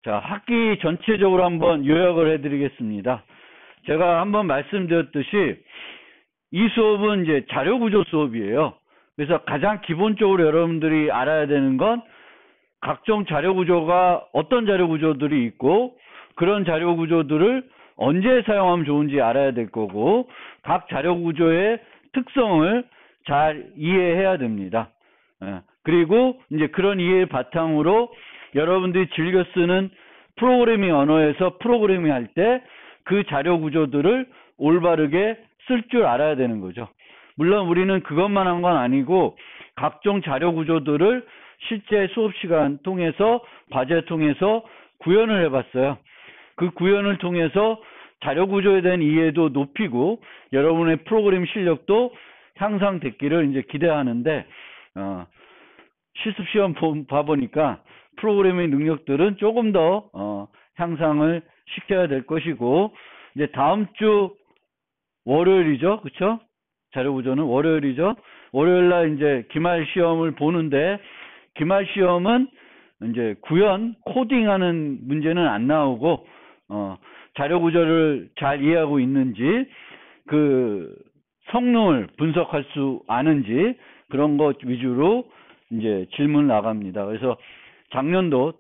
자, 학기 전체적으로 한번 요약을 해드리겠습니다. 제가 한번 말씀드렸듯이 이 수업은 이제 자료구조 수업이에요. 그래서 가장 기본적으로 여러분들이 알아야 되는 건 각종 자료구조가 어떤 자료구조들이 있고 그런 자료구조들을 언제 사용하면 좋은지 알아야 될 거고 각 자료구조의 특성을 잘 이해해야 됩니다. 그리고 이제 그런 이해를 바탕으로 여러분들이 즐겨 쓰는 프로그래밍 언어에서 프로그래밍 할 때 그 자료 구조들을 올바르게 쓸 줄 알아야 되는 거죠. 물론 우리는 그것만 한 건 아니고 각종 자료 구조들을 실제 수업 시간 통해서 과제 통해서 구현을 해봤어요. 그 구현을 통해서 자료 구조에 대한 이해도 높이고 여러분의 프로그램 실력도 향상됐기를 이제 기대하는데 실습 시험 봐보니까 프로그래밍 능력들은 조금 더 향상을 시켜야 될 것이고 이제 다음 주 월요일이죠, 그렇죠? 자료 구조는 월요일이죠. 월요일 날 이제 기말 시험을 보는데 기말 시험은 이제 구현 코딩하는 문제는 안 나오고 자료 구조를 잘 이해하고 있는지 그 성능을 분석할 수 아는지 그런 것 위주로 이제 질문 나갑니다. 그래서 작년도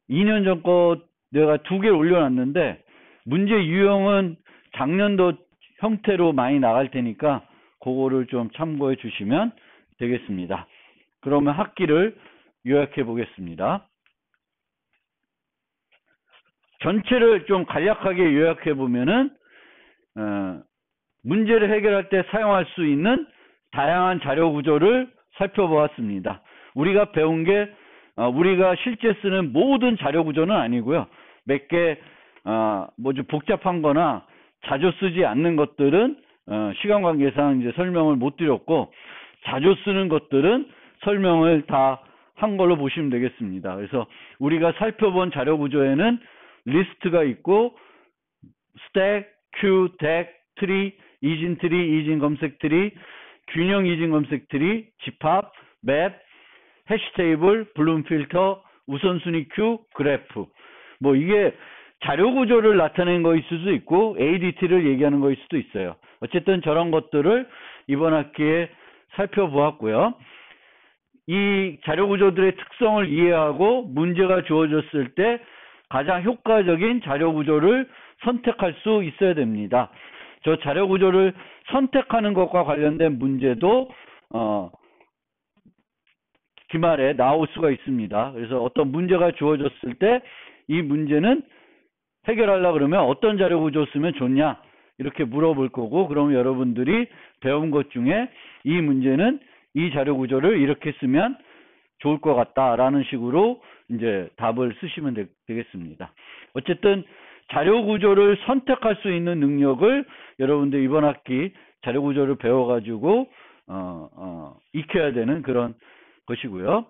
2년 전 거 내가 2개를 올려놨는데 문제 유형은 작년도 형태로 많이 나갈 테니까 그거를 좀 참고해 주시면 되겠습니다. 그러면 학기를 요약해 보겠습니다. 전체를 좀 간략하게 요약해 보면은 문제를 해결할 때 사용할 수 있는 다양한 자료 구조를 살펴보았습니다. 우리가 배운 게 우리가 실제 쓰는 모든 자료 구조는 아니고요. 몇 개 좀 복잡한 거나 자주 쓰지 않는 것들은 시간 관계상 이제 설명을 못 드렸고 자주 쓰는 것들은 설명을 다 한 걸로 보시면 되겠습니다. 그래서 우리가 살펴본 자료 구조에는 리스트가 있고 스택, 큐, 덱, 트리, 이진 트리, 이진 검색 트리, 균형 이진 검색 트리, 집합, 맵, 해시 테이블, 블룸 필터, 우선순위 큐, 그래프. 뭐 이게 자료 구조를 나타낸 거일 수도 있고 ADT를 얘기하는 거일 수도 있어요. 어쨌든 저런 것들을 이번 학기에 살펴보았고요. 이 자료 구조들의 특성을 이해하고 문제가 주어졌을 때 가장 효과적인 자료 구조를 선택할 수 있어야 됩니다. 저 자료 구조를 선택하는 것과 관련된 문제도 기말에 나올 수가 있습니다. 그래서 어떤 문제가 주어졌을 때 이 문제는 해결하려고 그러면 어떤 자료 구조 쓰면 좋냐 이렇게 물어볼 거고 그러면 여러분들이 배운 것 중에 이 문제는 이 자료 구조를 이렇게 쓰면 좋을 것 같다라는 식으로 이제 답을 쓰시면 되겠습니다. 어쨌든 자료 구조를 선택할 수 있는 능력을 여러분들 이번 학기 자료 구조를 배워가지고 익혀야 되는 그런 것이고요.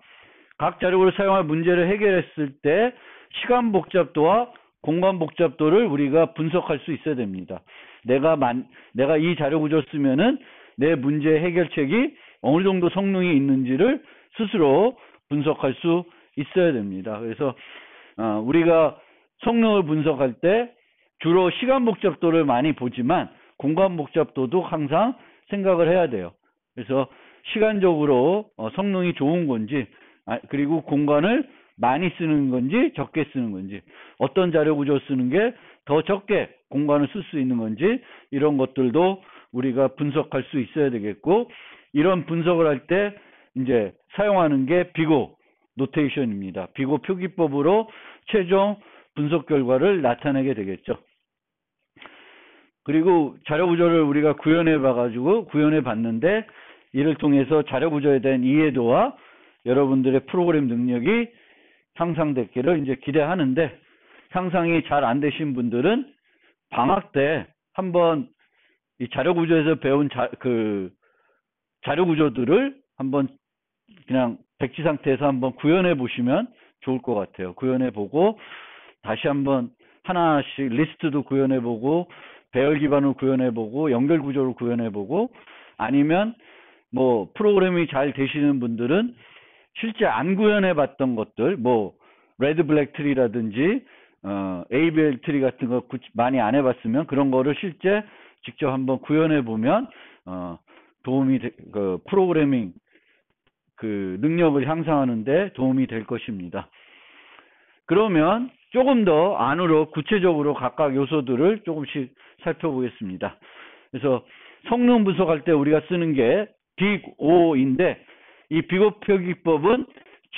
각 자료를 사용할 문제를 해결했을 때 시간 복잡도와 공간 복잡도를 우리가 분석할 수 있어야 됩니다. 내가 이 자료 구조 쓰면은 내 문제 해결책이 어느 정도 성능이 있는지를 스스로 분석할 수 있어야 됩니다. 그래서 우리가 성능을 분석할 때 주로 시간 복잡도를 많이 보지만 공간 복잡도도 항상 생각을 해야 돼요. 그래서 시간적으로 성능이 좋은 건지 그리고 공간을 많이 쓰는 건지 적게 쓰는 건지 어떤 자료 구조 쓰는 게 더 적게 공간을 쓸 수 있는 건지 이런 것들도 우리가 분석할 수 있어야 되겠고 이런 분석을 할 때 이제 사용하는 게 비고 노테이션입니다. 비고 표기법으로 최종 분석 결과를 나타내게 되겠죠. 그리고 자료 구조를 우리가 구현해 봤는데 이를 통해서 자료 구조에 대한 이해도와 여러분들의 프로그램 능력이 향상됐기를 이제 기대하는데 향상이 잘 안 되신 분들은 방학 때 한번 이 자료 구조에서 배운 자료 구조들을 한번 그냥 백지 상태에서 한번 구현해 보시면 좋을 것 같아요. 구현해 보고 다시 한번 하나씩 리스트도 구현해 보고 배열 기반으로 구현해 보고 연결 구조를 구현해 보고 아니면 뭐 프로그램이 잘 되시는 분들은 실제 안 구현해 봤던 것들 뭐 레드 블랙 트리라든지 ABL 트리 같은 거 많이 안 해봤으면 그런 거를 실제 직접 한번 구현해 보면 도움이 그 프로그래밍 그 능력을 향상하는데 도움이 될 것입니다. 그러면 조금 더 안으로 구체적으로 각각 요소들을 조금씩 살펴보겠습니다. 그래서 성능 분석할 때 우리가 쓰는 게 빅O인데 이 빅O 표기법은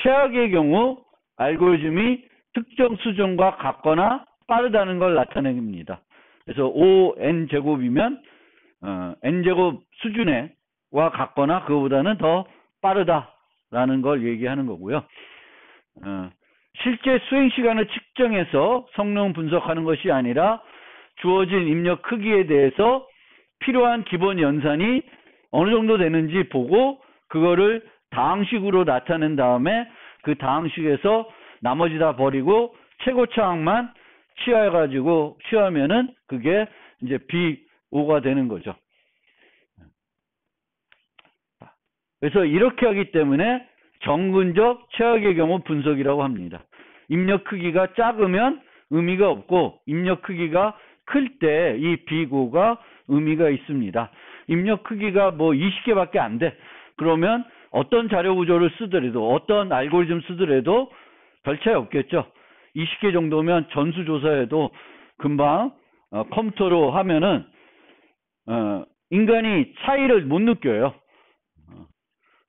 최악의 경우 알고리즘이 특정 수준과 같거나 빠르다는 걸 나타냅니다. 그래서 ON제곱이면 N제곱 수준에와 같거나 그거보다는 더 빠르다라는 걸 얘기하는 거고요. 실제 수행 시간을 측정해서 성능 분석하는 것이 아니라 주어진 입력 크기에 대해서 필요한 기본 연산이 어느 정도 되는지 보고 그거를 다항식으로 나타낸 다음에 그 다항식에서 나머지 다 버리고 최고차항만 취하면은 그게 이제 B5가 되는 거죠. 그래서 이렇게 하기 때문에 정근적 최악의 경우 분석이라고 합니다. 입력 크기가 작으면 의미가 없고 입력 크기가 클 때 이 B5가 의미가 있습니다. 입력 크기가 뭐 20개밖에 안 돼. 그러면 어떤 자료 구조를 쓰더라도 어떤 알고리즘 쓰더라도 별 차이 없겠죠. 20개 정도면 전수조사에도 금방 컴퓨터로 하면은 인간이 차이를 못 느껴요.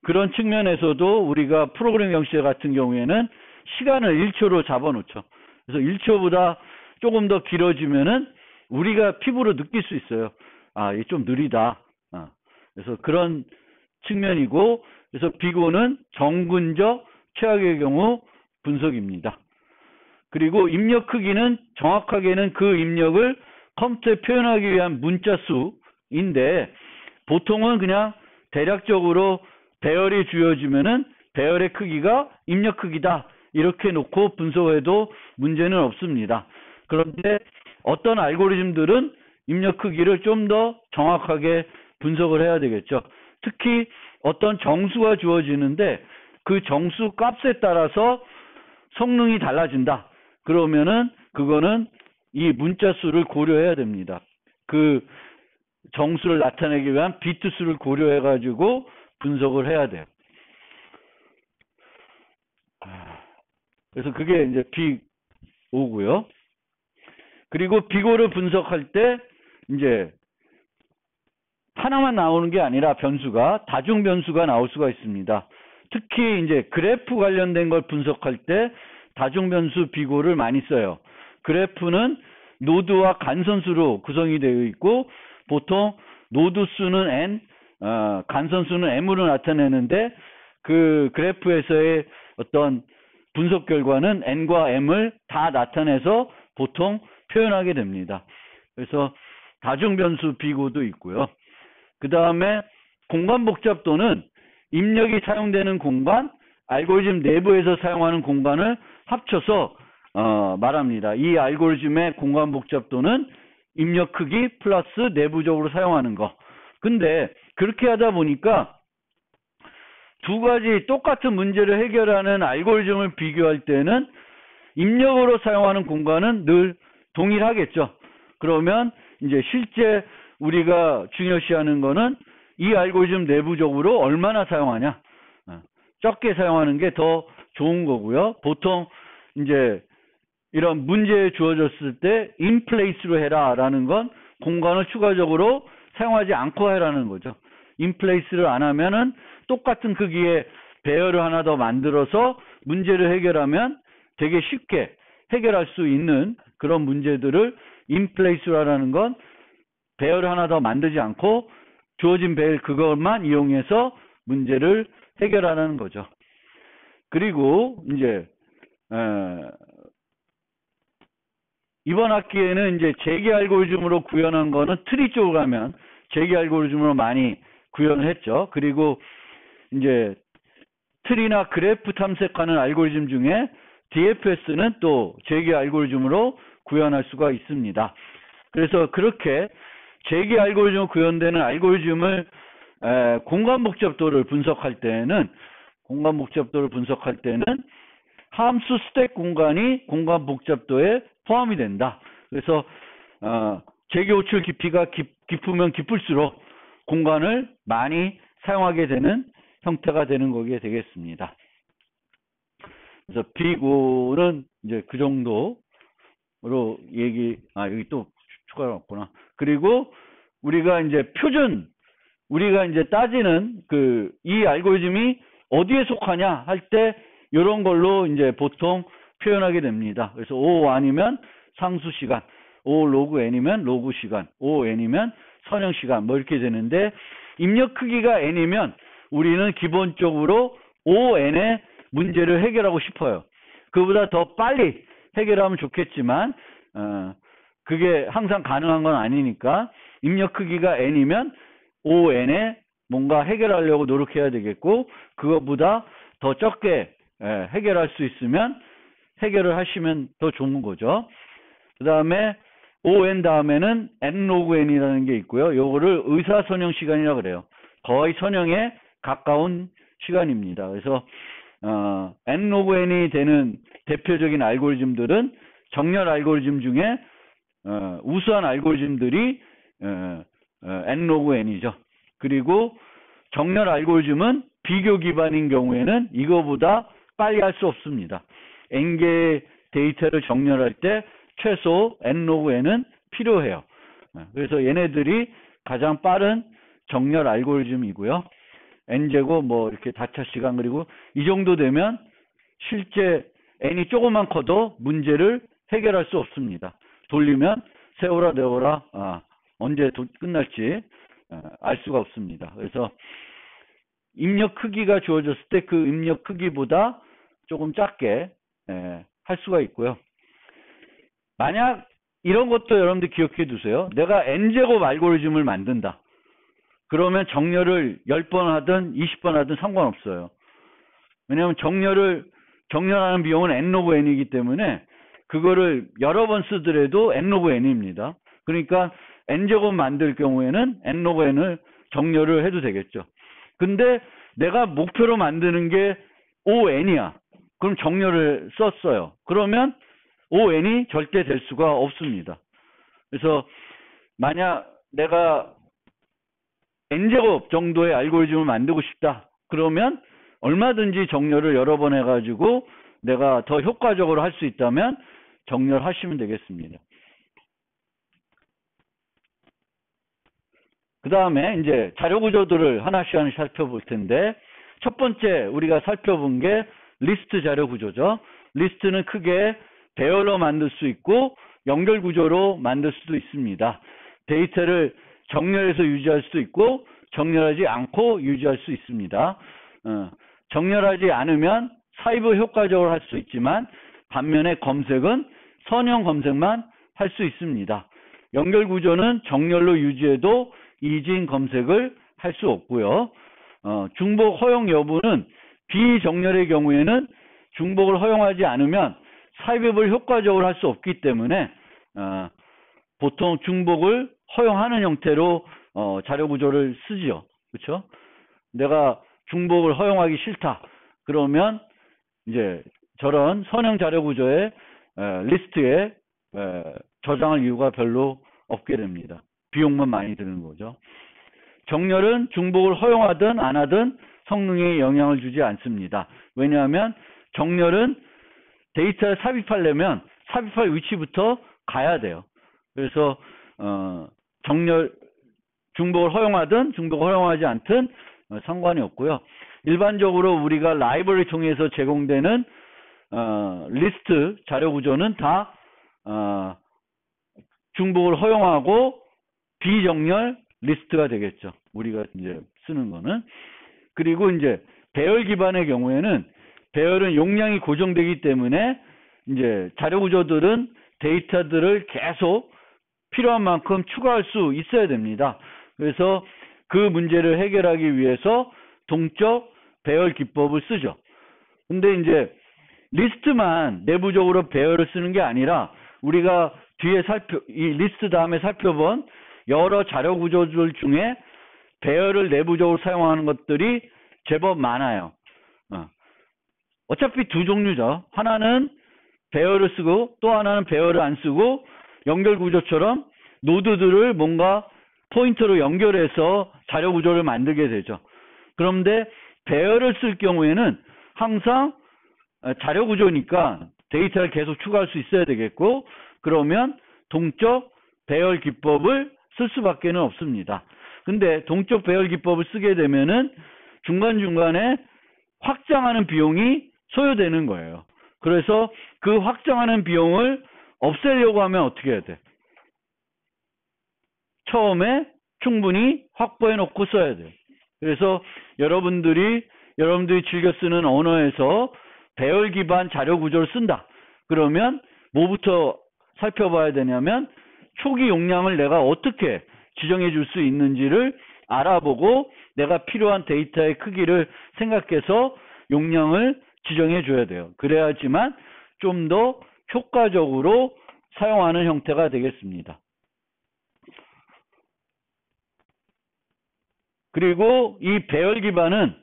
그런 측면에서도 우리가 프로그램 형식 같은 경우에는 시간을 1초로 잡아놓죠. 그래서 1초보다 조금 더 길어지면은 우리가 피부로 느낄 수 있어요. 아, 이게 좀 느리다. 그래서 그런 측면이고, 그래서 빅O는 정근적 최악의 경우 분석입니다. 그리고 입력 크기는 정확하게는 그 입력을 컴퓨터에 표현하기 위한 문자 수인데, 보통은 그냥 대략적으로 배열이 주어지면은 배열의 크기가 입력 크기다 이렇게 놓고 분석해도 문제는 없습니다. 그런데 어떤 알고리즘들은 입력 크기를 좀 더 정확하게 분석을 해야 되겠죠. 특히 어떤 정수가 주어지는데 그 정수 값에 따라서 성능이 달라진다. 그러면은 그거는 이 문자 수를 고려해야 됩니다. 그 정수를 나타내기 위한 비트 수를 고려해 가지고 분석을 해야 돼요. 그래서 그게 이제 빅O고요. 그리고 빅O를 분석할 때 이제 하나만 나오는 게 아니라 변수가 다중 변수가 나올 수가 있습니다. 특히 이제 그래프 관련된 걸 분석할 때 다중 변수 빅O를 많이 써요. 그래프는 노드와 간선수로 구성이 되어 있고 보통 노드 수는 n, 간선 수는 m으로 나타내는데 그 그래프에서의 어떤 분석 결과는 n과 m을 다 나타내서 보통 표현하게 됩니다. 그래서 다중 변수 빅O도 있고요. 그 다음에 공간 복잡도는 입력이 사용되는 공간, 알고리즘 내부에서 사용하는 공간을 합쳐서 말합니다. 이 알고리즘의 공간 복잡도는 입력 크기 플러스 내부적으로 사용하는 거. 근데 그렇게 하다 보니까 두 가지 똑같은 문제를 해결하는 알고리즘을 비교할 때는 입력으로 사용하는 공간은 늘 동일하겠죠. 그러면 이제 실제 우리가 중요시하는 거는 이 알고리즘 내부적으로 얼마나 사용하냐. 적게 사용하는 게 더 좋은 거고요. 보통 이제 이런 문제에 주어졌을 때 in place로 해라라는 건 공간을 추가적으로 사용하지 않고 해라는 거죠. in place를 안 하면은 똑같은 크기의 배열을 하나 더 만들어서 문제를 해결하면 되게 쉽게 해결할 수 있는 그런 문제들을 in place라는 건 배열을 하나 더 만들지 않고 주어진 배열 그것만 이용해서 문제를 해결하는 거죠. 그리고 이제 이번 학기에는 이제 재기 알고리즘으로 구현한 거는 트리 쪽으로 가면 재기 알고리즘으로 많이 구현을 했죠. 그리고 이제 트리나 그래프 탐색하는 알고리즘 중에 DFS는 또 재기 알고리즘으로 구현할 수가 있습니다. 그래서 그렇게 재기 알고리즘으로 구현되는 알고리즘을 공간 복잡도를 분석할 때는 함수 스택 공간이 공간 복잡도에 포함이 된다. 그래서 재개 호출 깊이가 깊으면 깊을수록 공간을 많이 사용하게 되는 형태가 되는 거게 되겠습니다. 그래서 비고는 이제 그 정도로 여기 또 추가가 없구나. 그리고 우리가 이제 우리가 이제 따지는 이 알고리즘이 어디에 속하냐 할 때 이런 걸로 이제 보통 표현하게 됩니다. 그래서 O1이면 상수 시간, O 로그 n이면 로그 시간, O n이면 선형 시간 뭐 이렇게 되는데, 입력 크기가 n이면 우리는 기본적으로 O n의 문제를 해결하고 싶어요. 그보다 더 빨리 해결하면 좋겠지만 그게 항상 가능한 건 아니니까 입력 크기가 n이면 O n에 뭔가 해결하려고 노력해야 되겠고, 그것보다 더 적게 해결할 수 있으면 해결을 하시면 더 좋은 거죠. 그 다음에 ON 다음에는 N 로그 N이라는 게 있고요. 요거를 의사선형 시간이라고 그래요. 거의 선형에 가까운 시간입니다. 그래서 N 로그 N이 되는 대표적인 알고리즘들은 정렬 알고리즘 중에 우수한 알고리즘들이 N 로그 N이죠. 그리고 정렬 알고리즘은 비교 기반인 경우에는 이거보다 빨리 할 수 없습니다. N개의 데이터를 정렬할 때 최소 N 로그 N은 필요해요. 그래서 얘네들이 가장 빠른 정렬 알고리즘이고요. N제곱 뭐 이렇게 다차 시간, 그리고 이 정도 되면 실제 N이 조금만 커도 문제를 해결할 수 없습니다. 돌리면 세워라 내워라 언제 끝날지 알 수가 없습니다. 그래서 입력 크기가 주어졌을 때 그 입력 크기보다 조금 작게 할 수가 있고요. 만약 이런 것도 여러분들 기억해 두세요. 내가 N제곱 알고리즘을 만든다. 그러면 정렬을 10번 하든 20번 하든 상관없어요. 왜냐하면 정렬하는 비용은 N 로그 N이기 때문에 그거를 여러 번 쓰더라도 N 로그 N입니다. 그러니까 N제곱 만들 경우에는 N 로그 N을 정렬을 해도 되겠죠. 근데 내가 목표로 만드는 게 ON이야. 그럼 정렬을 썼어요. 그러면 ON이 절대 될 수가 없습니다. 그래서 만약 내가 N제곱 정도의 알고리즘을 만들고 싶다. 그러면 얼마든지 정렬을 여러 번 해가지고 내가 더 효과적으로 할 수 있다면 정렬하시면 되겠습니다. 그 다음에 이제 자료 구조들을 하나씩 살펴볼 텐데, 첫 번째 우리가 살펴본 게 리스트 자료 구조죠. 리스트는 크게 배열로 만들 수 있고 연결 구조로 만들 수도 있습니다. 데이터를 정렬해서 유지할 수도 있고 정렬하지 않고 유지할 수 있습니다. 정렬하지 않으면 사이버 효과적으로 할 수 있지만 반면에 검색은 선형 검색만 할 수 있습니다. 연결 구조는 정렬로 유지해도 이진 검색을 할 수 없고요. 중복 허용 여부는 비정렬의 경우에는 중복을 허용하지 않으면 삽입을 효과적으로 할 수 없기 때문에 보통 중복을 허용하는 형태로 자료 구조를 쓰죠. 그렇죠? 내가 중복을 허용하기 싫다. 그러면 이제 저런 선형 자료 구조의 리스트에 저장할 이유가 별로 없게 됩니다. 비용만 많이 드는 거죠. 정렬은 중복을 허용하든 안 하든 성능에 영향을 주지 않습니다. 왜냐하면 정렬은 데이터를 삽입하려면 삽입할 위치부터 가야 돼요. 그래서 중복을 허용하든 중복을 허용하지 않든 상관이 없고요. 일반적으로 우리가 라이브러리 통해서 제공되는 리스트 자료 구조는 다 중복을 허용하고 비정렬 리스트가 되겠죠. 우리가 이제 쓰는 거는. 그리고 이제 배열 기반의 경우에는 배열은 용량이 고정되기 때문에 이제 자료 구조들은 데이터들을 계속 필요한 만큼 추가할 수 있어야 됩니다. 그래서 그 문제를 해결하기 위해서 동적 배열 기법을 쓰죠. 근데 이제 리스트만 내부적으로 배열을 쓰는 게 아니라 우리가 뒤에 이 리스트 다음에 살펴본 여러 자료 구조들 중에 배열을 내부적으로 사용하는 것들이 제법 많아요. 어차피 두 종류죠. 하나는 배열을 쓰고 또 하나는 배열을 안 쓰고 연결 구조처럼 노드들을 뭔가 포인터로 연결해서 자료 구조를 만들게 되죠. 그런데 배열을 쓸 경우에는 항상 자료 구조니까 데이터를 계속 추가할 수 있어야 되겠고, 그러면 동적 배열 기법을 쓸 수밖에 없습니다. 근데 동적 배열 기법을 쓰게 되면은 중간중간에 확장하는 비용이 소요되는 거예요. 그래서 그 확장하는 비용을 없애려고 하면 어떻게 해야 돼? 처음에 충분히 확보해 놓고 써야 돼요. 그래서 여러분들이 즐겨 쓰는 언어에서 배열 기반 자료 구조를 쓴다. 그러면 뭐부터 살펴봐야 되냐면 초기 용량을 내가 어떻게 지정해 줄 수 있는지를 알아보고 내가 필요한 데이터의 크기를 생각해서 용량을 지정해 줘야 돼요. 그래야지만 좀 더 효과적으로 사용하는 형태가 되겠습니다. 그리고 이 배열 기반은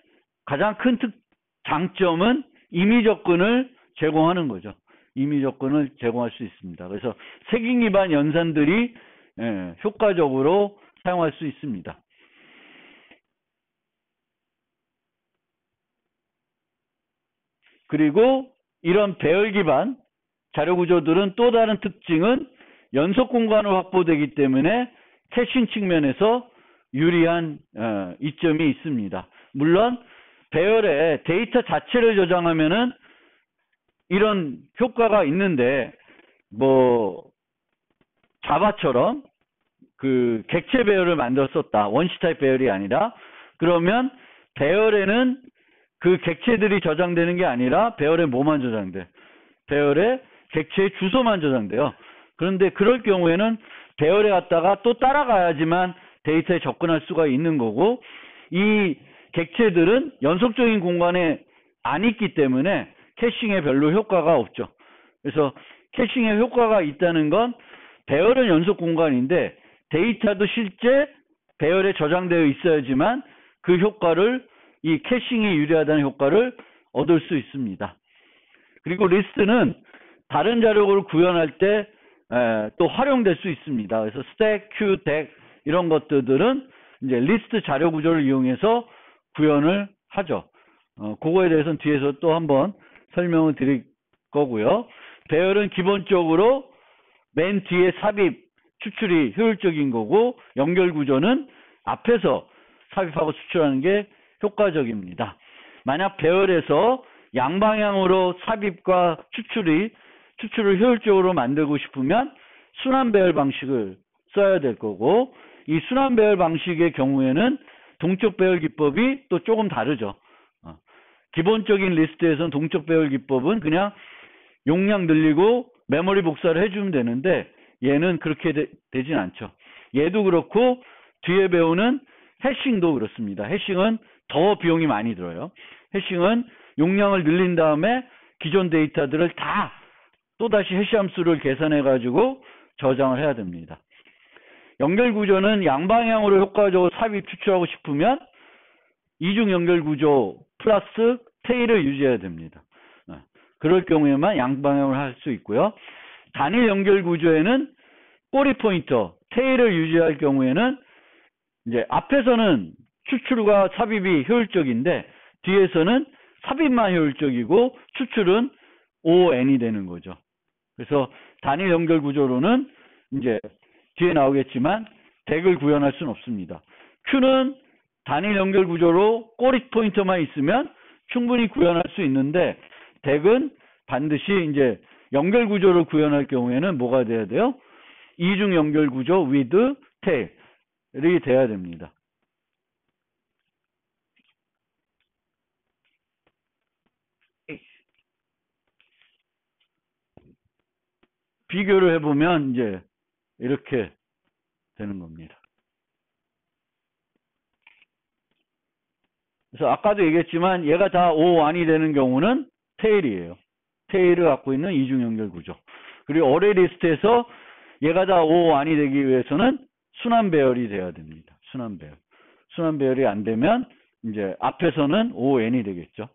가장 큰 장점은 임의 접근을 제공하는 거죠. 임의 접근을 제공할 수 있습니다. 그래서 색인 기반 연산들이 효과적으로 사용할 수 있습니다. 그리고 이런 배열 기반 자료 구조들은 또 다른 특징은 연속 공간으로 확보되기 때문에 캐싱 측면에서 유리한 이점이 있습니다. 물론 배열에 데이터 자체를 저장하면은 이런 효과가 있는데, 뭐 자바처럼 그 객체 배열을 만들어 썼다. 원시 타입 배열이 아니라, 그러면 배열에는 그 객체들이 저장되는 게 아니라 배열에 뭐만 저장돼? 배열에 객체의 주소만 저장돼요. 그런데 그럴 경우에는 배열에 갔다가 또 따라가야지만 데이터에 접근할 수가 있는 거고, 이 객체들은 연속적인 공간에 안 있기 때문에 캐싱에 별로 효과가 없죠. 그래서 캐싱에 효과가 있다는 건 배열은 연속 공간인데 데이터도 실제 배열에 저장되어 있어야지만 그 효과를, 이 캐싱이 유리하다는 효과를 얻을 수 있습니다. 그리고 리스트는 다른 자료를 구현할 때 또 활용될 수 있습니다. 그래서 스택, 큐, 덱 이런 것들은 이제 리스트 자료 구조를 이용해서 구현을 하죠. 그거에 대해서는 뒤에서 또 한번 설명을 드릴 거고요. 배열은 기본적으로 맨 뒤에 삽입, 추출이 효율적인 거고, 연결 구조는 앞에서 삽입하고 추출하는 게 효과적입니다. 만약 배열에서 양방향으로 삽입과 추출을 효율적으로 만들고 싶으면 순환 배열 방식을 써야 될 거고, 이 순환 배열 방식의 경우에는 동적 배열 기법이 또 조금 다르죠. 기본적인 리스트에서는 동적 배열 기법은 그냥 용량 늘리고 메모리 복사를 해주면 되는데, 얘는 그렇게 되진 않죠. 얘도 그렇고 뒤에 배우는 해싱도 그렇습니다. 해싱은 더 비용이 많이 들어요. 해싱은 용량을 늘린 다음에 기존 데이터들을 다 또다시 해시함수를 계산해 가지고 저장을 해야 됩니다. 연결 구조는 양방향으로 효과적으로 삽입 추출하고 싶으면 이중 연결 구조 플러스 테일을 유지해야 됩니다. 그럴 경우에만 양방향으로 할 수 있고요. 단일 연결 구조에는 꼬리 포인터, 테일을 유지할 경우에는 이제 앞에서는 추출과 삽입이 효율적인데 뒤에서는 삽입만 효율적이고 추출은 ON이 되는 거죠. 그래서 단일 연결 구조로는 이제 뒤에 나오겠지만 덱을 구현할 수는 없습니다. Q는 단일 연결 구조로 꼬리 포인터만 있으면 충분히 구현할 수 있는데, 덱은 반드시 이제 연결 구조를 구현할 경우에는 뭐가 돼야 돼요? 이중 연결 구조 with tail이 돼야 됩니다. 비교를 해보면 이제 이렇게 되는 겁니다. 그래서 아까도 얘기했지만 얘가 다 O1이 되는 경우는 테일이에요. 테일을 갖고 있는 이중 연결 구조. 그리고 어레이 리스트에서 얘가 다 O1이 되기 위해서는 순환 배열이 돼야 됩니다. 순환 배열. 순환 배열이 안 되면 이제 앞에서는 ON이 되겠죠.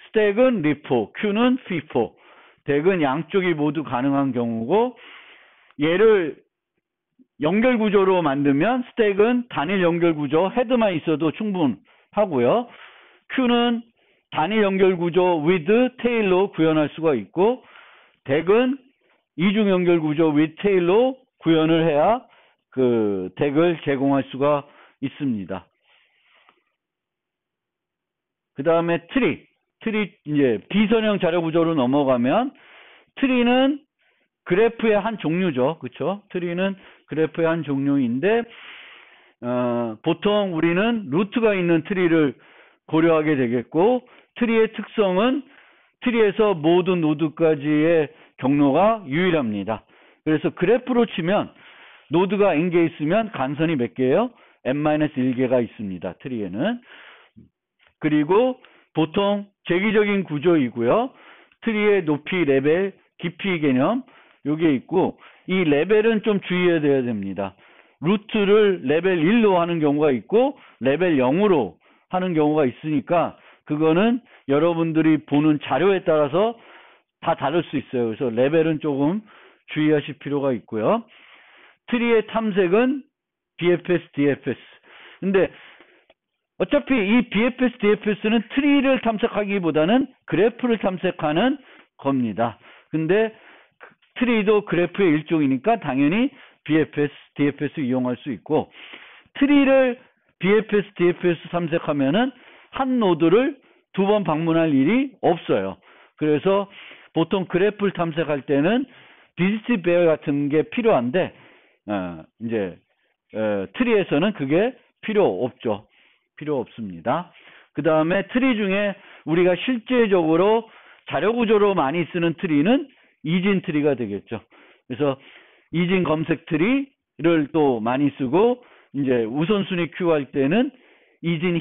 스택은 리포, 큐는 피포. 덱은 양쪽이 모두 가능한 경우고, 얘를 연결 구조로 만들면 스택은 단일 연결 구조, 헤드만 있어도 충분하고요. 큐는 단일 연결 구조 with 테일로 구현할 수가 있고, 덱은 이중 연결 구조 with 테일로 구현을 해야 그 덱을 제공할 수가 있습니다. 그 다음에 트리 이제 비선형 자료 구조로 넘어가면, 트리는 그래프의 한 종류죠. 그쵸? 트리는 그래프의 한 종류인데, 보통 우리는 루트가 있는 트리를 고려하게 되겠고, 트리의 특성은 트리에서 모든 노드까지의 경로가 유일합니다. 그래서 그래프로 치면 노드가 n개 있으면 간선이 몇 개예요? n-1개가 있습니다. 트리에는. 그리고 보통 재기적인 구조이고요. 트리의 높이, 레벨, 깊이 개념 요게 있고, 이 레벨은 좀 주의해야 됩니다. 루트를 레벨 1로 하는 경우가 있고 레벨 0으로 하는 경우가 있으니까 그거는 여러분들이 보는 자료에 따라서 다 다를 수 있어요. 그래서 레벨은 조금 주의하실 필요가 있고요. 트리의 탐색은 BFS, DFS. 근데 어차피 이 BFS, DFS는 트리를 탐색하기보다는 그래프를 탐색하는 겁니다. 근데 트리도 그래프의 일종이니까 당연히 BFS, DFS 이용할 수 있고, 트리를 BFS, DFS 탐색하면은 한 노드를 두 번 방문할 일이 없어요. 그래서 보통 그래프를 탐색할 때는 비지트 베어 같은 게 필요한데, 트리에서는 그게 필요 없죠. 필요 없습니다. 그 다음에 트리 중에 우리가 실제적으로 자료 구조로 많이 쓰는 트리는 이진 트리가 되겠죠. 그래서 이진 검색 트리를 또 많이 쓰고, 이제 우선순위 큐 할 때는 이진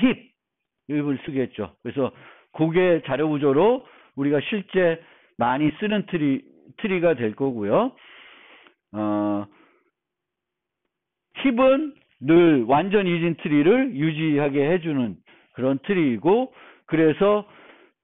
힙을 쓰겠죠. 그래서 그게 자료 구조로 우리가 실제 많이 쓰는 트리가 될 거고요. 힙은 늘 완전 이진 트리를 유지하게 해주는 그런 트리이고, 그래서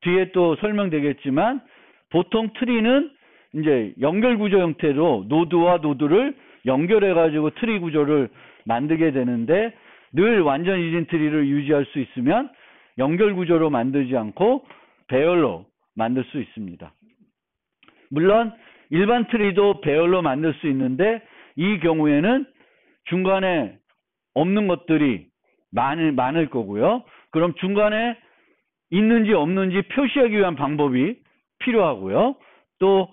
뒤에 또 설명되겠지만 보통 트리는 이제 연결 구조 형태로 노드와 노드를 연결해 가지고 트리 구조를 만들게 되는데, 늘 완전 이진 트리를 유지할 수 있으면 연결 구조로 만들지 않고 배열로 만들 수 있습니다. 물론 일반 트리도 배열로 만들 수 있는데, 이 경우에는 중간에 없는 것들이 많을 거고요. 그럼 중간에 있는지 없는지 표시하기 위한 방법이 필요하고요. 또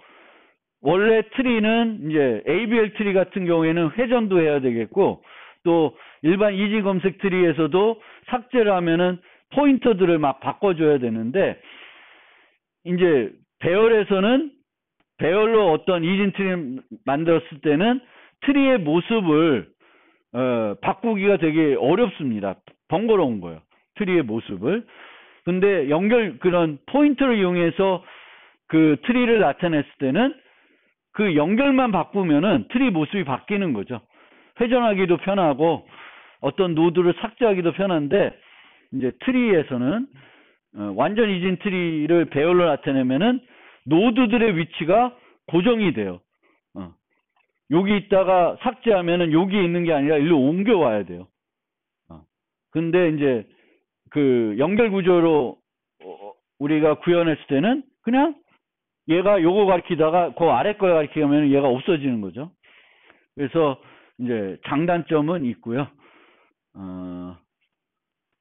원래 트리는 이제 ABL 트리 같은 경우에는 회전도 해야 되겠고, 또 일반 이진 검색 트리에서도 삭제를 하면은 포인터들을 막 바꿔줘야 되는데, 이제 배열에서는 배열로 어떤 이진 트리를 만들었을 때는 트리의 모습을 바꾸기가 되게 어렵습니다. 번거로운 거예요. 트리의 모습을. 근데 그런 포인터를 이용해서 그 트리를 나타냈을 때는 그 연결만 바꾸면은 트리 모습이 바뀌는 거죠. 회전하기도 편하고 어떤 노드를 삭제하기도 편한데, 이제 트리에서는 완전 이진 트리를 배열로 나타내면은 노드들의 위치가 고정이 돼요. 여기 있다가 삭제하면은 여기 있는 게 아니라 일로 옮겨와야 돼요. 근데 이제 그 연결 구조로 우리가 구현했을 때는 그냥 얘가 요거 가리키다가 그 아래 걸 가리키면 얘가 없어지는 거죠. 그래서 이제 장단점은 있고요.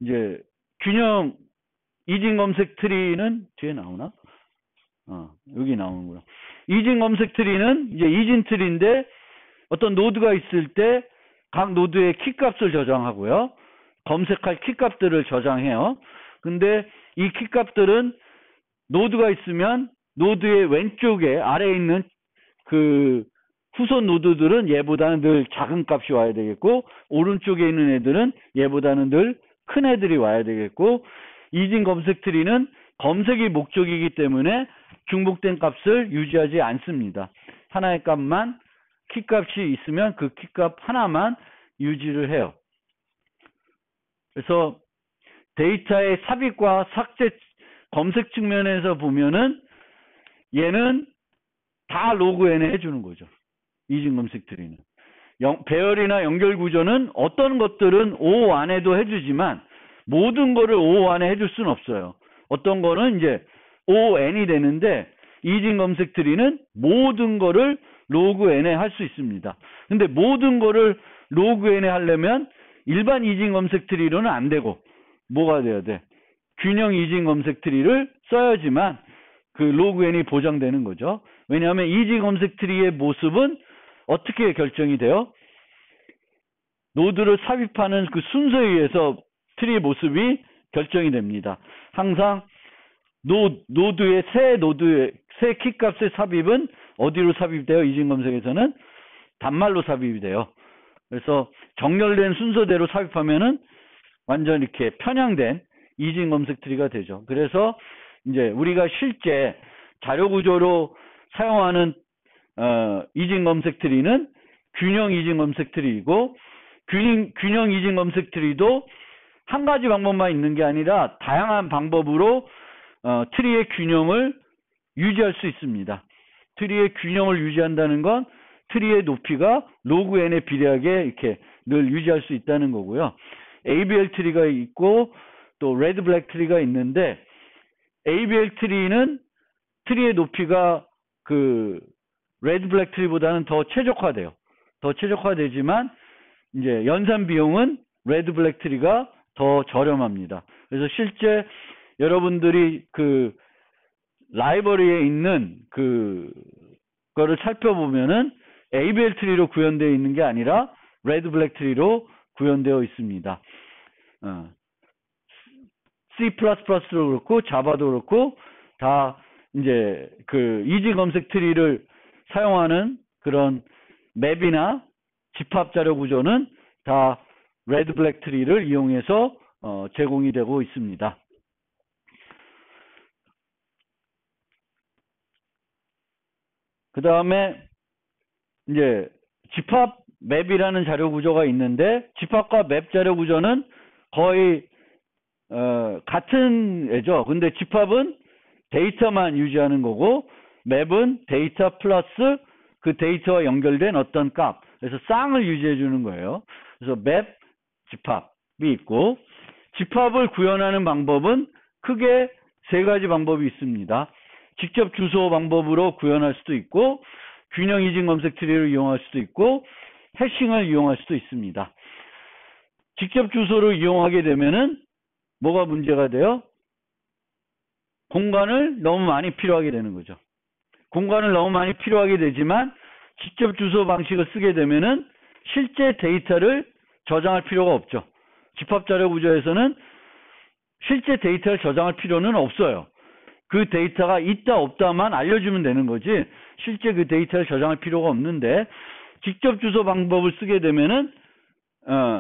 이제 균형 이진 검색 트리는 뒤에 나오나? 여기 나오는구나. 이진 검색 트리는 이제 이진 트리인데, 어떤 노드가 있을 때 각 노드의 키 값을 저장하고요. 검색할 키 값들을 저장해요. 근데 이 키 값들은 노드가 있으면 노드의 왼쪽에 아래에 있는 그 후손 노드들은 얘보다는 늘 작은 값이 와야 되겠고, 오른쪽에 있는 애들은 얘보다는 늘 큰 애들이 와야 되겠고, 이진 검색 트리는 검색이 목적이기 때문에 중복된 값을 유지하지 않습니다. 하나의 값만, 키값이 있으면 그 키값 하나만 유지를 해요. 그래서 데이터의 삽입과 삭제, 검색 측면에서 보면은 얘는 다 로그 n에 해주는 거죠. 이진 검색 트리는. 배열이나 연결 구조는 어떤 것들은 O 안에도 해주지만 모든 거를 O 안에 해줄 수는 없어요. 어떤 거는 이제 ON이 되는데 이진 검색 트리는 모든 거를 로그 n에 할 수 있습니다. 근데 모든 거를 로그 n에 하려면 일반 이진 검색 트리로는 안 되고 뭐가 돼야 돼? 균형 이진 검색 트리를 써야지만 그 로그 n이 보장되는 거죠. 왜냐하면 이진 검색 트리의 모습은 어떻게 결정이 돼요? 노드를 삽입하는 그 순서에 의해서 트리의 모습이 결정이 됩니다. 항상 노드의 새 키값의 삽입은 어디로 삽입돼요? 이진 검색에서는 단말로 삽입이 돼요. 그래서 정렬된 순서대로 삽입하면은 완전 이렇게 편향된 이진 검색 트리가 되죠. 그래서 이제 우리가 실제 자료 구조로 사용하는 이진 검색 트리는 균형 이진 검색 트리이고 균형 이진 검색 트리도 한 가지 방법만 있는 게 아니라 다양한 방법으로 트리의 균형을 유지할 수 있습니다. 트리의 균형을 유지한다는 건 트리의 높이가 로그 n에 비례하게 이렇게 늘 유지할 수 있다는 거고요. ABL 트리가 있고 또 레드 블랙 트리가 있는데 ABL 트리는 트리의 높이가 그 레드 블랙 트리보다는 더 최적화돼요. 더 최적화되지만 이제 연산 비용은 레드 블랙 트리가 더 저렴합니다. 그래서 실제 여러분들이 그 라이브러리에 있는 그 거를 살펴보면은 ABL 트리로 구현되어 있는 게 아니라 레드 블랙 트리로 구현되어 있습니다. C++도 그렇고 자바도 그렇고 다 이제 그 이진 검색 트리를 사용하는 그런 맵이나 집합 자료 구조는 다 레드 블랙 트리를 이용해서 제공이 되고 있습니다. 그 다음에 이제 집합 맵이라는 자료 구조가 있는데 집합과 맵 자료 구조는 거의 같은 애죠. 근데 집합은 데이터만 유지하는 거고 맵은 데이터 플러스 그 데이터와 연결된 어떤 값, 그래서 쌍을 유지해 주는 거예요. 그래서 맵, 집합이 있고 집합을 구현하는 방법은 크게 세 가지 방법이 있습니다. 직접 주소 방법으로 구현할 수도 있고 균형 이진 검색 트리를 이용할 수도 있고 해싱을 이용할 수도 있습니다. 직접 주소를 이용하게 되면은 뭐가 문제가 돼요? 공간을 너무 많이 필요하게 되는 거죠. 공간을 너무 많이 필요하게 되지만 직접 주소 방식을 쓰게 되면은 실제 데이터를 저장할 필요가 없죠. 집합 자료 구조에서는 실제 데이터를 저장할 필요는 없어요. 그 데이터가 있다 없다만 알려주면 되는 거지 실제 그 데이터를 저장할 필요가 없는데 직접 주소 방법을 쓰게 되면은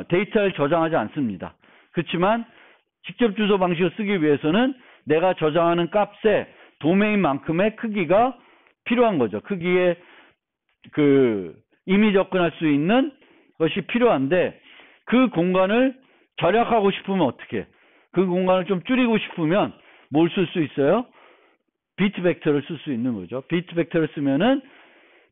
데이터를 저장하지 않습니다. 그렇지만 직접 주소 방식을 쓰기 위해서는 내가 저장하는 값의 도메인만큼의 크기가 필요한 거죠. 크기에 그 이미 접근할 수 있는 것이 필요한데 그 공간을 절약하고 싶으면 어떻게? 그 공간을 좀 줄이고 싶으면 뭘 쓸 수 있어요? 비트 벡터를 쓸 수 있는 거죠. 비트 벡터를 쓰면은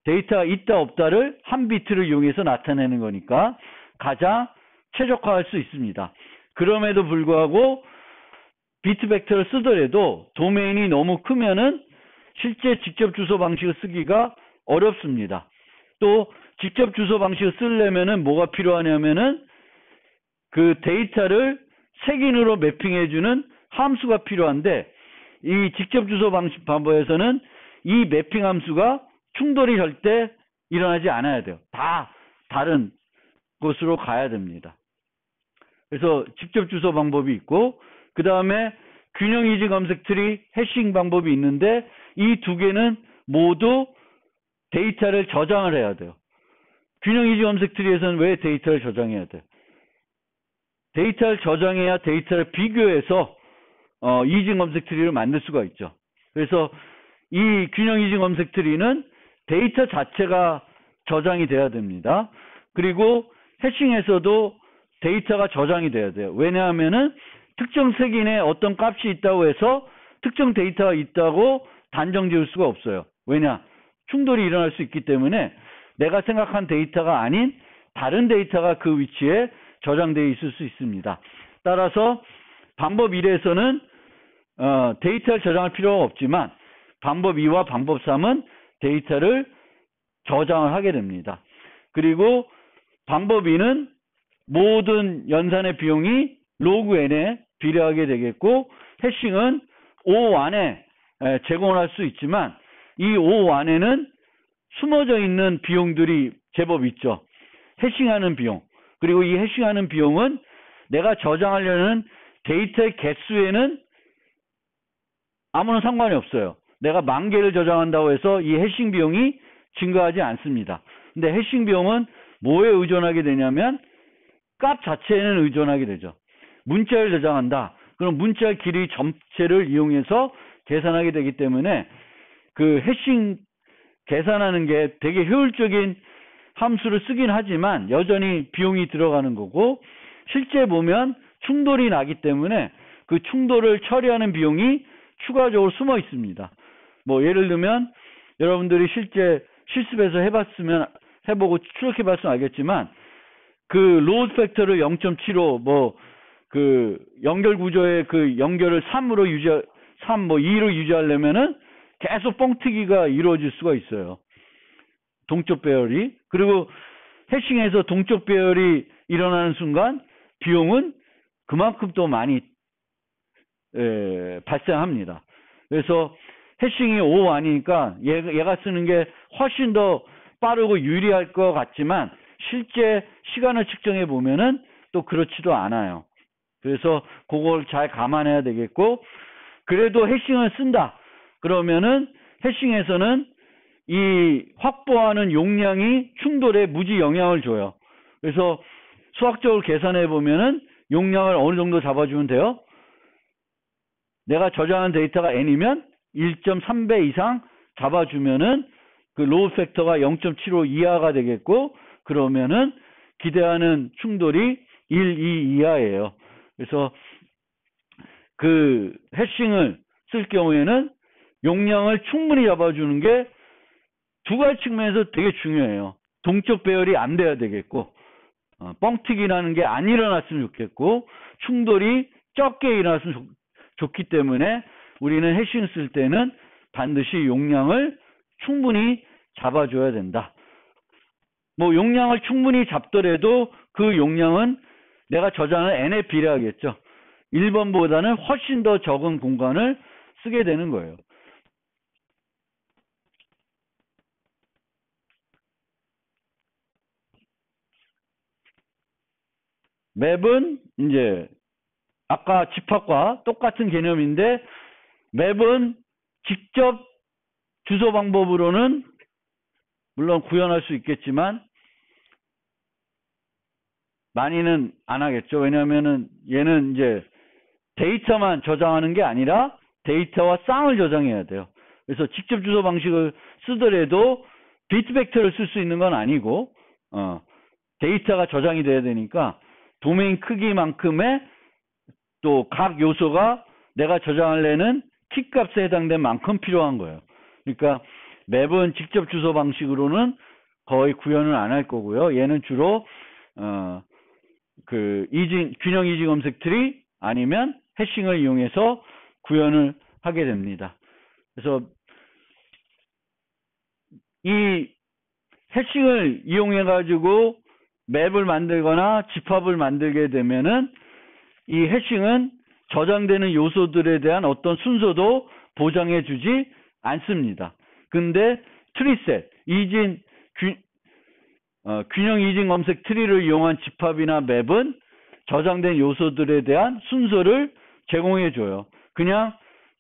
데이터가 있다 없다를 한 비트를 이용해서 나타내는 거니까 가장 최적화할 수 있습니다. 그럼에도 불구하고 비트 벡터를 쓰더라도 도메인이 너무 크면은 실제 직접 주소 방식을 쓰기가 어렵습니다. 또 직접 주소 방식을 쓰려면은 뭐가 필요하냐면은 그 데이터를 색인으로 매핑해주는 함수가 필요한데 이 직접 주소 방식 방법에서는 이 매핑 함수가 충돌이 절대 일어나지 않아야 돼요. 다 다른 곳으로 가야 됩니다. 그래서 직접 주소 방법이 있고 그 다음에 균형 이진 검색 트리 해싱 방법이 있는데 이 두 개는 모두 데이터를 저장을 해야 돼요. 균형 이진 검색 트리에서는 왜 데이터를 저장해야 돼요? 데이터를 저장해야 데이터를 비교해서 이진 검색 트리를 만들 수가 있죠. 그래서 이 균형 이진 검색 트리는 데이터 자체가 저장이 돼야 됩니다. 그리고 해싱에서도 데이터가 저장이 돼야 돼요. 왜냐하면은 특정 색인에 어떤 값이 있다고 해서 특정 데이터가 있다고 단정 지을 수가 없어요. 왜냐? 충돌이 일어날 수 있기 때문에 내가 생각한 데이터가 아닌 다른 데이터가 그 위치에 저장되어 있을 수 있습니다. 따라서 방법 1에서는 데이터를 저장할 필요가 없지만 방법 2와 방법 3은 데이터를 저장을 하게 됩니다. 그리고 방법 2는 모든 연산의 비용이 로그 n에 비례하게 되겠고, 해싱은 O 안에 제공을 할 수 있지만 이 O 안에는 숨어져 있는 비용들이 제법 있죠. 해싱하는 비용. 그리고 이 해싱하는 비용은 내가 저장하려는 데이터의 개수에는 아무런 상관이 없어요. 내가 10,000개를 저장한다고 해서 이 해싱 비용이 증가하지 않습니다. 근데 해싱 비용은 뭐에 의존하게 되냐면 값 자체에는 의존하게 되죠. 문자를 저장한다. 그럼 문자 길이 전체를 이용해서 계산하게 되기 때문에 그 해싱 계산하는 게 되게 효율적인 함수를 쓰긴 하지만 여전히 비용이 들어가는 거고, 실제 보면 충돌이 나기 때문에 그 충돌을 처리하는 비용이 추가적으로 숨어 있습니다. 뭐 예를 들면 여러분들이 실제 실습에서 해보고 추적해봤으면 알겠지만 그 로드 팩터를 0.75 그 연결 구조의 그 연결을 2로 유지하려면은 계속 뻥튀기가 이루어질 수가 있어요. 동쪽 배열이. 그리고 해싱에서 동쪽 배열이 일어나는 순간 비용은 그만큼 또 많이 발생합니다. 그래서 해싱이 O 아니니까 얘가 쓰는 게 훨씬 더 빠르고 유리할 것 같지만 실제 시간을 측정해 보면은 또 그렇지도 않아요. 그래서 그걸 잘 감안해야 되겠고, 그래도 해싱을 쓴다 그러면은 해싱에서는 이 확보하는 용량이 충돌에 무지 영향을 줘요. 그래서 수학적으로 계산해 보면은 용량을 어느 정도 잡아주면 돼요? 내가 저장한 데이터가 n이면 1.3배 이상 잡아주면은 그 로드 팩터가 0.75 이하가 되겠고, 그러면은 기대하는 충돌이 1, 2 이하예요. 그래서 그 해싱을 쓸 경우에는 용량을 충분히 잡아주는 게 두 가지 측면에서 되게 중요해요. 동쪽 배열이 안 돼야 되겠고, 뻥튀기 나는 게 안 일어났으면 좋겠고, 충돌이 적게 일어났으면 좋기 때문에 우리는 해싱 쓸 때는 반드시 용량을 충분히 잡아줘야 된다. 뭐 용량을 충분히 잡더라도 그 용량은 내가 저장한 n에 비례하겠죠. 1번보다는 훨씬 더 적은 공간을 쓰게 되는 거예요. 맵은 이제 아까 집합과 똑같은 개념인데, 맵은 직접 주소 방법으로는 물론 구현할 수 있겠지만 많이는 안 하겠죠. 왜냐하면은 얘는 이제 데이터만 저장하는 게 아니라 데이터와 쌍을 저장해야 돼요. 그래서 직접 주소 방식을 쓰더라도 비트 벡터를 쓸 수 있는 건 아니고 데이터가 저장이 돼야 되니까 도메인 크기만큼의 또 각 요소가 내가 저장하려는 키 값에 해당된 만큼 필요한 거예요. 그러니까 맵은 직접 주소 방식으로는 거의 구현을 안 할 거고요. 얘는 주로 그 균형 이지 검색 트리 아니면 해싱을 이용해서 구현을 하게 됩니다. 그래서 이 해싱을 이용해 가지고 맵을 만들거나 집합을 만들게 되면은 이 해싱은 저장되는 요소들에 대한 어떤 순서도 보장해 주지 않습니다. 근데 트리셋, 균형 이진 검색 트리를 이용한 집합이나 맵은 저장된 요소들에 대한 순서를 제공해 줘요. 그냥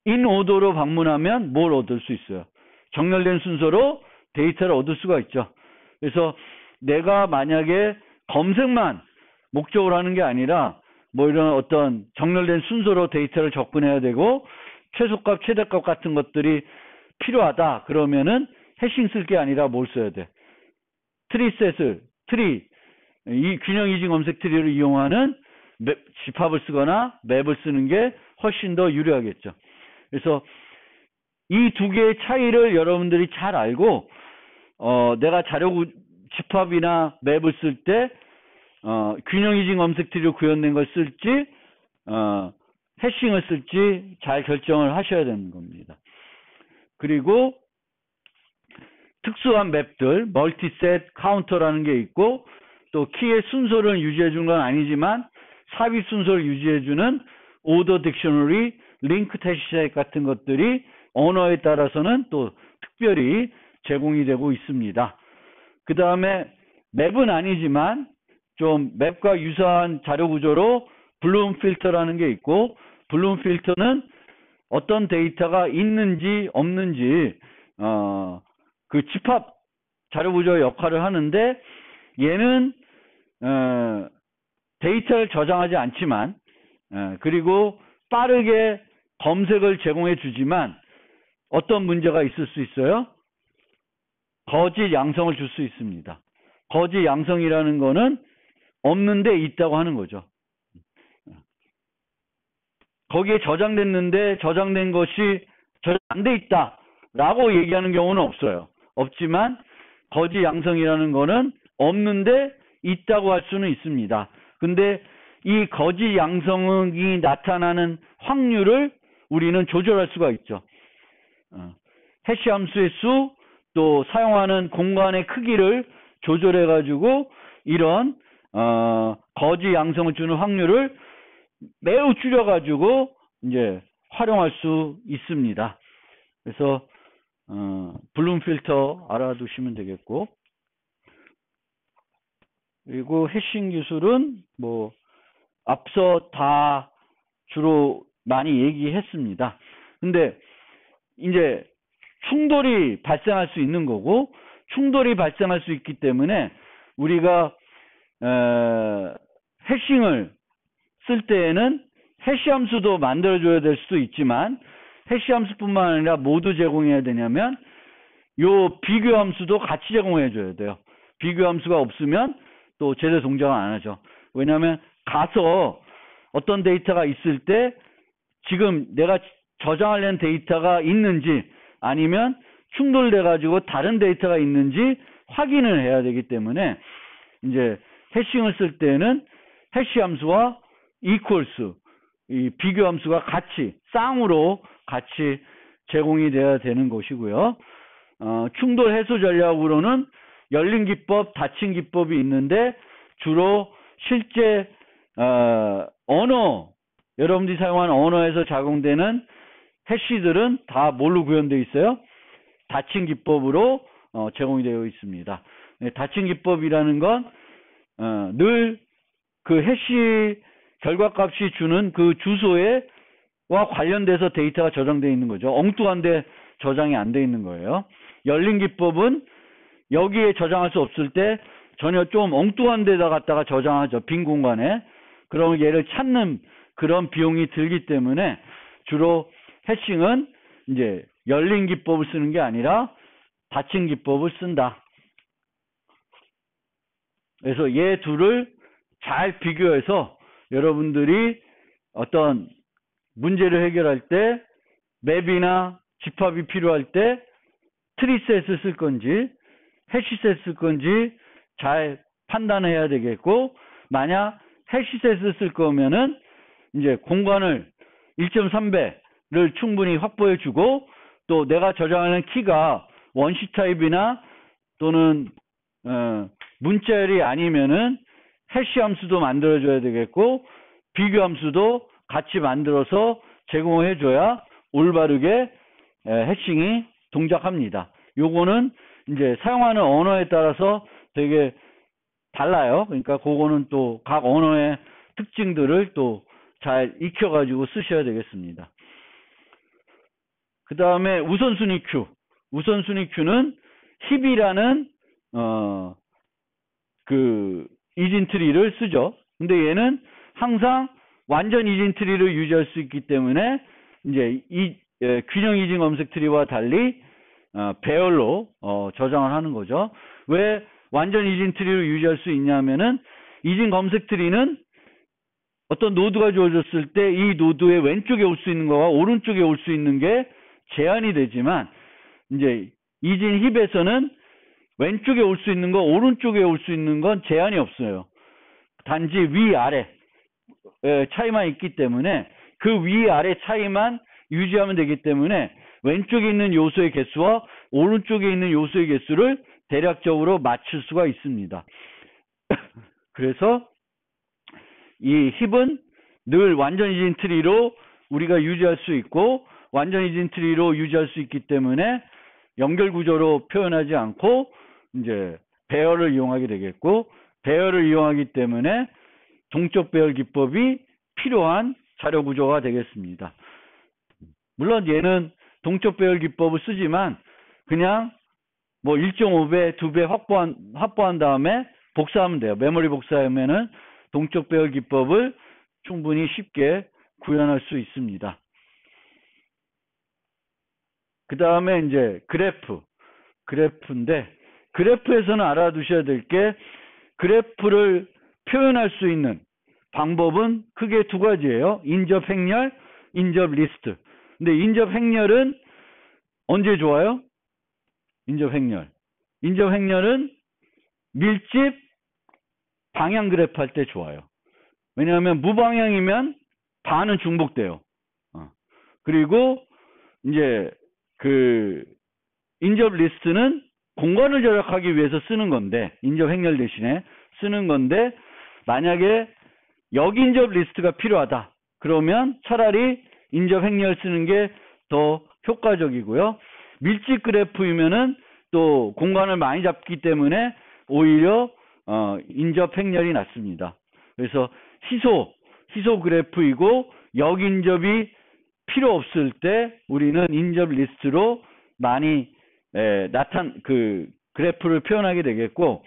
인오더로 방문하면 뭘 얻을 수 있어요? 정렬된 순서로 데이터를 얻을 수가 있죠. 그래서 내가 만약에 검색만 목적으로 하는 게 아니라 뭐 이런 어떤 정렬된 순서로 데이터를 접근해야 되고 최소값, 최대값 같은 것들이 필요하다. 그러면은 해싱 쓸 게 아니라 뭘 써야 돼? 이 균형 이진 검색 트리를 이용하는 집합을 쓰거나 맵을 쓰는 게 훨씬 더 유리하겠죠. 그래서 이 두 개의 차이를 여러분들이 잘 알고 내가 집합이나 맵을 쓸 때 균형 이진 검색 트리로 구현된 걸 쓸지 해싱을 쓸지 잘 결정을 하셔야 되는 겁니다. 그리고 특수한 맵들, 멀티셋 카운터라는 게 있고, 또 키의 순서를 유지해 주는 건 아니지만 삽입 순서를 유지해 주는 오더 딕셔너리, 링크 태시셋 같은 것들이 언어에 따라서는 또 특별히 제공이 되고 있습니다. 그 다음에 맵은 아니지만 좀 맵과 유사한 자료 구조로 블룸 필터라는 게 있고, 블룸 필터는 어떤 데이터가 있는지 없는지 그 집합 자료 구조의 역할을 하는데, 얘는 데이터를 저장하지 않지만 그리고 빠르게 검색을 제공해 주지만 어떤 문제가 있을 수 있어요? 거짓 양성을 줄 수 있습니다. 거짓 양성이라는 거는 없는데 있다고 하는 거죠. 거기에 저장됐는데 저장된 것이 저장 안 돼 있다 라고 얘기하는 경우는 없어요. 없지만 거짓 양성이라는 거는 없는데 있다고 할 수는 있습니다. 근데 이 거짓 양성이 나타나는 확률을 우리는 조절할 수가 있죠. 해시 함수의 수, 또 사용하는 공간의 크기를 조절해 가지고 이런 거짓 양성을 주는 확률을 매우 줄여 가지고 이제 활용할 수 있습니다. 그래서 블룸 필터 알아두시면 되겠고, 그리고 해싱 기술은 뭐 앞서 다 주로 많이 얘기했습니다. 근데 이제 충돌이 발생할 수 있는 거고, 충돌이 발생할 수 있기 때문에 우리가 해싱을 쓸 때에는 해시 함수도 만들어줘야 될 수도 있지만, 해시 함수뿐만 아니라 모두 제공해야 되냐면 요 비교 함수도 같이 제공해 줘야 돼요. 비교 함수가 없으면 또 제대로 동작을 안 하죠. 왜냐하면 가서 어떤 데이터가 있을 때 지금 내가 저장하려는 데이터가 있는지 아니면 충돌돼 가지고 다른 데이터가 있는지 확인을 해야 되기 때문에 이제 해싱을 쓸 때는 해시 함수와 equals, 이 비교 함수가 같이 쌍으로 같이 제공이 돼야 되는 것이고요. 충돌 해소 전략으로는 열린 기법, 닫힌 기법이 있는데, 주로 실제 언어, 여러분들이 사용하는 언어에서 작용되는 해시들은 다 뭘로 구현되어 있어요? 닫힌 기법으로 제공이 되어 있습니다. 닫힌 기법이라는 건 늘 그 해시 결과값이 주는 그 주소와 관련돼서 데이터가 저장되어 있는 거죠. 엉뚱한데 저장이 안 돼 있는 거예요. 열린 기법은 여기에 저장할 수 없을 때 전혀 좀 엉뚱한 데다 갖다가 저장하죠. 빈 공간에. 그러면 얘를 찾는 그런 비용이 들기 때문에 주로 해싱은 이제 열린 기법을 쓰는 게 아니라 닫힌 기법을 쓴다. 그래서 얘 둘을 잘 비교해서 여러분들이 어떤 문제를 해결할 때 맵이나 집합이 필요할 때 트리셋을 쓸 건지 해시셋을 쓸 건지 잘 판단해야 되겠고, 만약 해시셋을 쓸 거면은 이제 공간을 1.3배를 충분히 확보해 주고, 또 내가 저장하는 키가 원시 타입이나 또는 문자열이 아니면은 해시 함수도 만들어줘야 되겠고, 비교 함수도 같이 만들어서 제공해 줘야 올바르게 해싱이 동작합니다. 요거는 이제 사용하는 언어에 따라서 되게 달라요. 그러니까 그거는 또 각 언어의 특징들을 또 잘 익혀가지고 쓰셔야 되겠습니다. 그 다음에 우선순위 큐. 우선순위 큐는 힙이라는 그 이진 트리를 쓰죠. 근데 얘는 항상 완전 이진 트리를 유지할 수 있기 때문에 이제 균형 이진 검색 트리와 달리 배열로 저장을 하는 거죠. 왜 완전 이진 트리를 유지할 수 있냐면은 이진 검색 트리는 어떤 노드가 주어졌을 때 이 노드의 왼쪽에 올 수 있는 거와 오른쪽에 올 수 있는 게 제한이 되지만, 이제 이진 힙에서는 왼쪽에 올 수 있는 거, 오른쪽에 올 수 있는 건 제한이 없어요. 단지 위아래 차이만 있기 때문에 그 위아래 차이만 유지하면 되기 때문에 왼쪽에 있는 요소의 개수와 오른쪽에 있는 요소의 개수를 대략적으로 맞출 수가 있습니다. 그래서 이 힙은 늘 완전 이진 트리로 우리가 유지할 수 있고, 완전 이진 트리로 유지할 수 있기 때문에 연결 구조로 표현하지 않고 이제 배열을 이용하게 되겠고, 배열을 이용하기 때문에 동적 배열 기법이 필요한 자료 구조가 되겠습니다. 물론 얘는 동적 배열 기법을 쓰지만 그냥 뭐 1.5배, 2배 확보한 다음에 복사하면 돼요. 메모리 복사하면은 동적 배열 기법을 충분히 쉽게 구현할 수 있습니다. 그 다음에 이제 그래프인데, 그래프에서는 알아두셔야 될 게, 그래프를 표현할 수 있는 방법은 크게 두 가지예요. 인접 행렬, 인접 리스트. 근데 인접 행렬은 언제 좋아요? 인접 행렬은 밀집 방향 그래프 할 때 좋아요. 왜냐하면 무방향이면 반은 중복돼요. 그리고 이제 그 인접 리스트는 공간을 절약하기 위해서 쓰는 건데, 인접 행렬 대신에 쓰는 건데, 만약에 역인접 리스트가 필요하다 그러면 차라리 인접 행렬 쓰는 게 더 효과적이고요. 밀집 그래프이면은 또 공간을 많이 잡기 때문에 오히려 인접 행렬이 낫습니다. 그래서 희소 그래프이고 역인접이 필요 없을 때 우리는 인접 리스트로 많이 그래프를 표현하게 되겠고,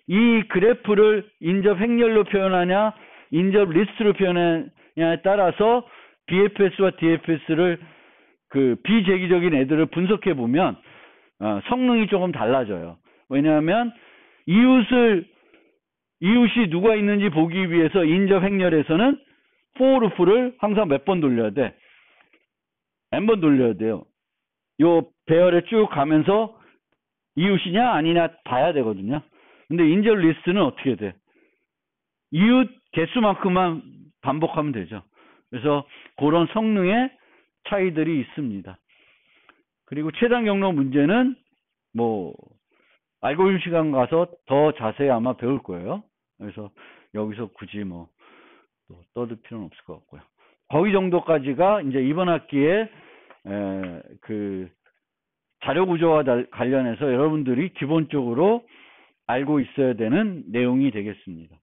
이 그래프를 인접 행렬로 표현하냐 인접 리스트로 표현하냐에 따라서 BFS와 DFS를 그 비재기적인 애들을 분석해 보면 성능이 조금 달라져요. 왜냐하면 이웃이 누가 있는지 보기 위해서 인접 행렬에서는 for loop를 항상 몇 번 돌려야 돼? n번 돌려야 돼요. 요 배열에 쭉 가면서 이웃이냐 아니냐 봐야 되거든요. 근데 인접 리스트는 어떻게 돼? 이웃 개수만큼만 반복하면 되죠. 그래서 그런 성능의 차이들이 있습니다. 그리고 최단 경로 문제는 뭐 알고리즘 시간 가서 더 자세히 아마 배울 거예요. 그래서 여기서 굳이 뭐 떠들 필요는 없을 것 같고요. 거기 정도까지가 이제 이번 학기에 그 자료 구조와 관련해서 여러분들이 기본적으로 알고 있어야 되는 내용이 되겠습니다.